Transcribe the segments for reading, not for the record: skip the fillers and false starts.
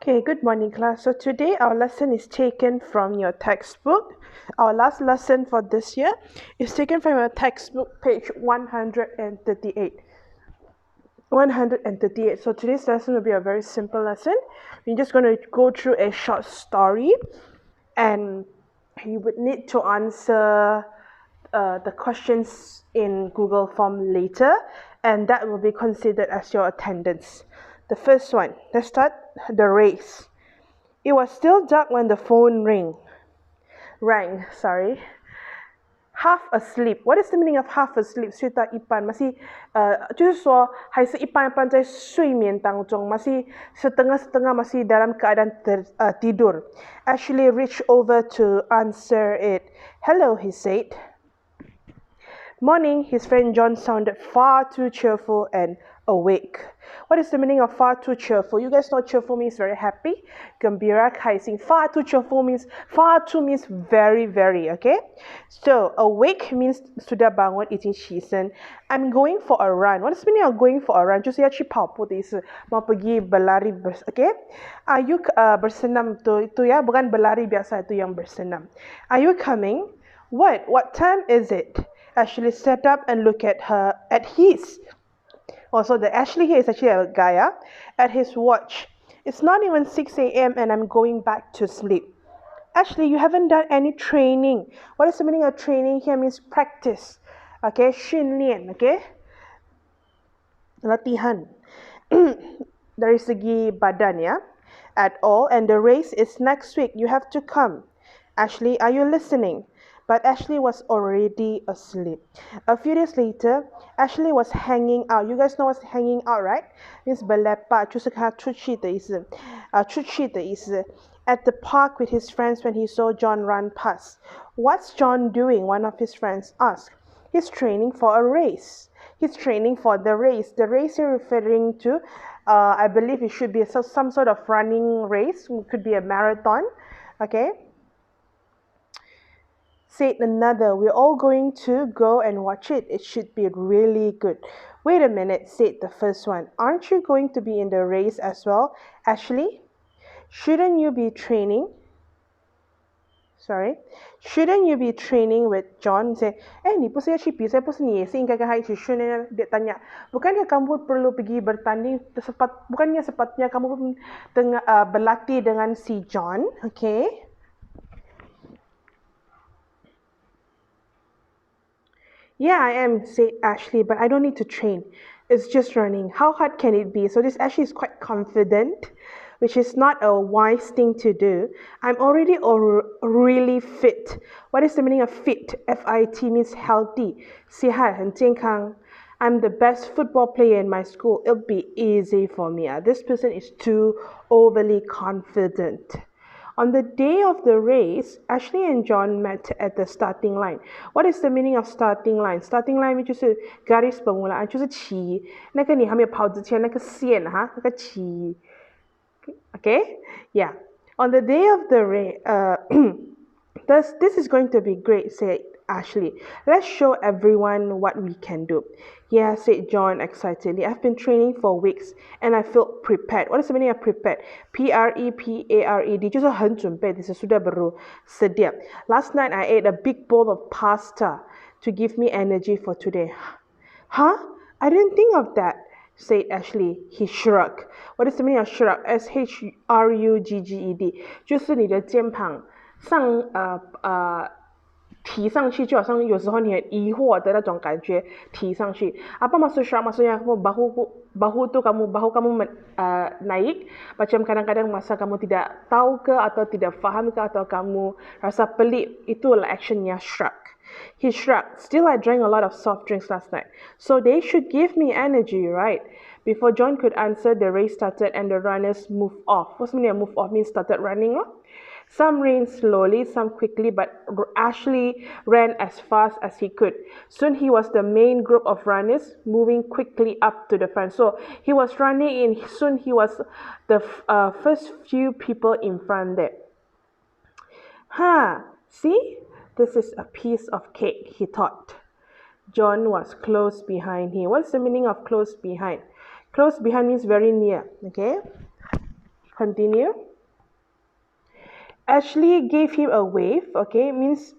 Okay, good morning, class. So today our lesson is taken from your textbook. Our last lesson for this year is taken from your textbook, page 138. 138. So today's lesson will be a very simple lesson. We're just going to go through a short story, and you would need to answer the questions in Google form later, and that will be considered as your attendance. The first one, let's start the race. It was still dark when the phone rang. Half asleep. What is the meaning of half asleep? 睡到一半 masih 就是说还是一半一半在睡眠当中 masih setengah-setengah masih dalam keadaan tidur. Ashley reached over to answer it. Hello, he said. Morning, his friend John sounded far too cheerful and awake. What is the meaning of far too cheerful? You guys know cheerful means very happy. Gembira, kaising. Far too cheerful means very, very, okay? So, awake means sudah bangun, 已经起身. I'm going for a run. What is the meaning of going for a run? 就是要去跑步的意思. Mau pergi berlari, okay? Are you bersenam tu ya, bukan berlari biasa itu yang bersenam. Are you coming? What time is it? Ashley sat up and looked at his. Also, the Ashley here is actually a guy, at his watch. It's not even 6 a.m. and I'm going back to sleep. Ashley, you haven't done any training. What is the meaning of training here? Means practice. Okay, 训练, okay? Latihan. Dari segi badan, ya? At all, and the race is next week. You have to come. Ashley, are you listening? But Ashley was already asleep. A few days later, Ashley was hanging out. You guys know what's hanging out, right? Means belepa, 就是他出去的意思，出去的意思。At the park with his friends when he saw John run past. What's John doing? One of his friends asked. He's training for a race. He's training for the race. The race you're referring to, I believe it should be some sort of running race. It could be a marathon. Okay. Said another, we're all going to go and watch it. It should be really good. Wait a minute, said the first one. Aren't you going to be in the race as well, Ashley? Shouldn't you be training with John? Say, 你不是要去比赛，不是你也是应该跟他一起训练？ Dia tanya, bukankah kamu perlu pergi bertanding? Bukannya sepatutnya kamu pun berlatih dengan si John? Okay. Yeah, I am, said Ashley, but I don't need to train. It's just running. How hard can it be? So this Ashley is quite confident, which is not a wise thing to do. I'm already really fit. What is the meaning of fit? F-I-T means healthy. sihat, 很健康. I'm the best football player in my school. It'll be easy for me. This person is too overly confident. On the day of the race, Ashley and John met at the starting line. What is the meaning of starting line? Starting line 就是 garis permulaan， 就是起那个你还没有跑之前那个线哈，那个起。Okay? Yeah. On the day of the race, this is going to be great, said Ashley. Let's show everyone what we can do. Yeah, said John excitedly. I've been training for weeks and I feel prepared. What is the meaning of prepared? P-R-E-P-A-R-E-D. 就是很准备，就是sudah bersedia. Last night I ate a big bowl of pasta to give me energy for today. Huh? I didn't think of that, said Ashley. He shrugged. What is the meaning of shrug? S-H-R-U-G-G-E-D. 就是你的肩膀上提上去，就好像有时候你很疑惑的那种感觉，提上去。Apa maksud shrug? Maksudnya bahu kamu naik, macam kadang-kadang masa kamu tidak tahu ke atau tidak faham ke atau kamu rasa pelik, itulah actionnya shrug. He shrugged. Still, I drank a lot of soft drinks last night, so they should give me energy, right? Before John could answer, the race started and the runners moved off. What's the meaning of move off? Means started running. Some ran slowly, some quickly, but Ashley ran as fast as he could. Soon he was the main group of runners, moving quickly up to the front. So he was running and soon he was the first few people in front there. See? This is a piece of cake, he thought. John was close behind him. What's the meaning of close behind? Close behind means very near, okay? Continue. Ashley gave him a wave, okay, means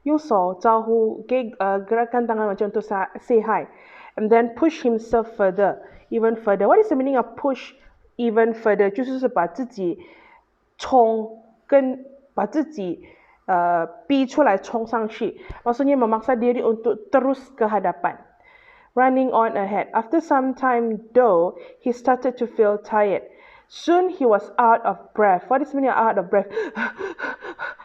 yung so, 招呼, okay, gerakan tangan macam to say hi. And then push himself further, even further. What is the meaning of push even further? 就是把自己冲跟把自己逼出来冲上去. Maksudnya memaksa diri untuk terus ke hadapan. Running on ahead. After some time, though, he started to feel tired. Soon he was out of breath. What is meaning out of breath?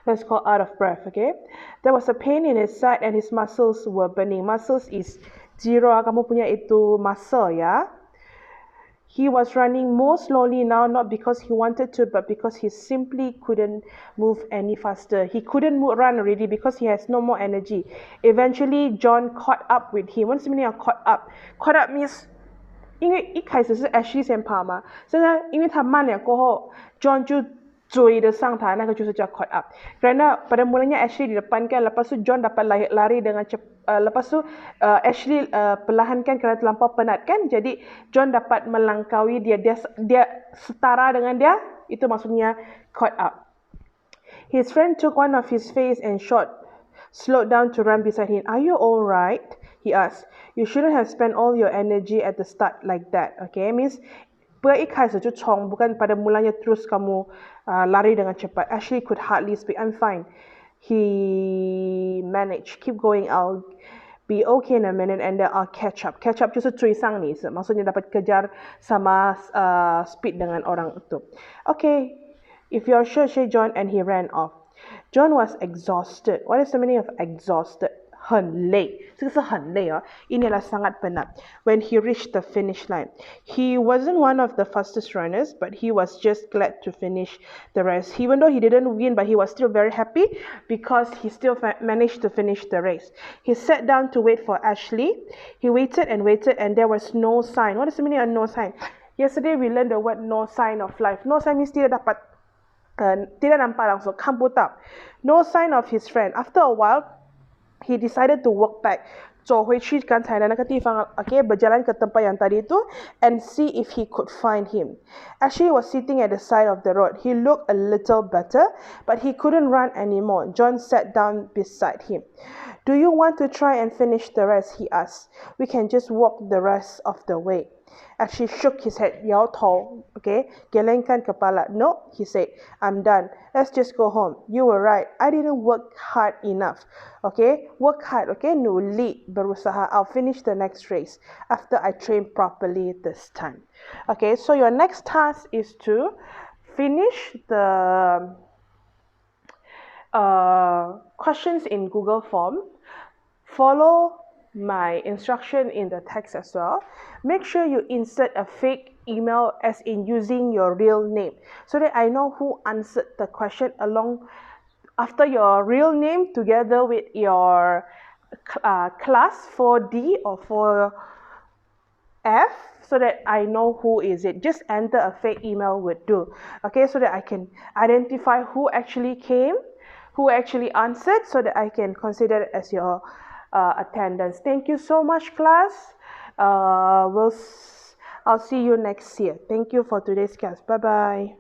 That's called out of breath, okay? There was a pain in his side and his muscles were burning. Muscles is zero. Kamu punya itu muscle, ya? He was running more slowly now, not because he wanted to, but because he simply couldn't move any faster. He couldn't run already because he has no more energy. Eventually, John caught up with him. What's the meaning of caught up? Caught up means 因为一开始是 Ashley 先跑嘛，现在因为他慢了过后 John 就追得上他，那个就是叫 caught up. Kerana pada mulanya Ashley di depan kan, lepas tu John dapat lari dengan cepat, lepas tu Ashley perlahankan kerana terlampau penat kan, jadi John dapat melangkaui dia setara dengan dia, itu maksudnya caught up. His friend took one of his face and slowed down to run beside him. Are you all right? He asked. You shouldn't have spent all your energy at the start like that. Okay, means 一开始就冲, bukan pada mulanya terus kamu lari dengan cepat. Ashley could hardly speak. I'm fine. He managed. Keep going. I'll be okay in a minute and then I'll catch up. Catch up 就是追上你, maksudnya dapat kejar sama speed dengan orang itu. Okay, if you're sure, say John, and he ran off. John was exhausted. What is the meaning of exhausted? 很累，这个是很累啊，inilah sangat penat. When he reached the finish line, he wasn't one of the fastest runners, but he was just glad to finish the race. Even though he didn't win, but he was still very happy because he still managed to finish the race. He sat down to wait for Ashley. He waited and waited, and there was no sign. What is the meaning of no sign? Yesterday we learned the word no sign of life. No sign means tidak nampak langsung, 看不到. No sign of his friend. After a while, he decided to walk back. 走回去刚才的那个地方, okay, berjalan ke tempat yang tadi itu, and see if he could find him. Ashley was sitting at the side of the road. He looked a little better, but he couldn't run anymore. John sat down beside him. Do you want to try and finish the rest? He asked. We can just walk the rest of the way. Ashley shook his head, 摇头, okay, gelengkan kepala. No, he said, I'm done. Let's just go home. You were right. I didn't work hard enough. Okay, work hard, okay, nuli berusaha. I'll finish the next race after I train properly this time. Okay, so your next task is to finish the questions in Google form. Follow my instruction in the text as well. Make sure you insert a fake email, as in using your real name, so that I know who answered the question along after your real name together with your class 4D or 4F, so that I know who is it. Just enter a fake email would do, okay, so that I can identify who actually came, who actually answered, so that I can consider it as your attendance. Thank you so much, class. I'll see you next year. Thank you for today's class. Bye bye.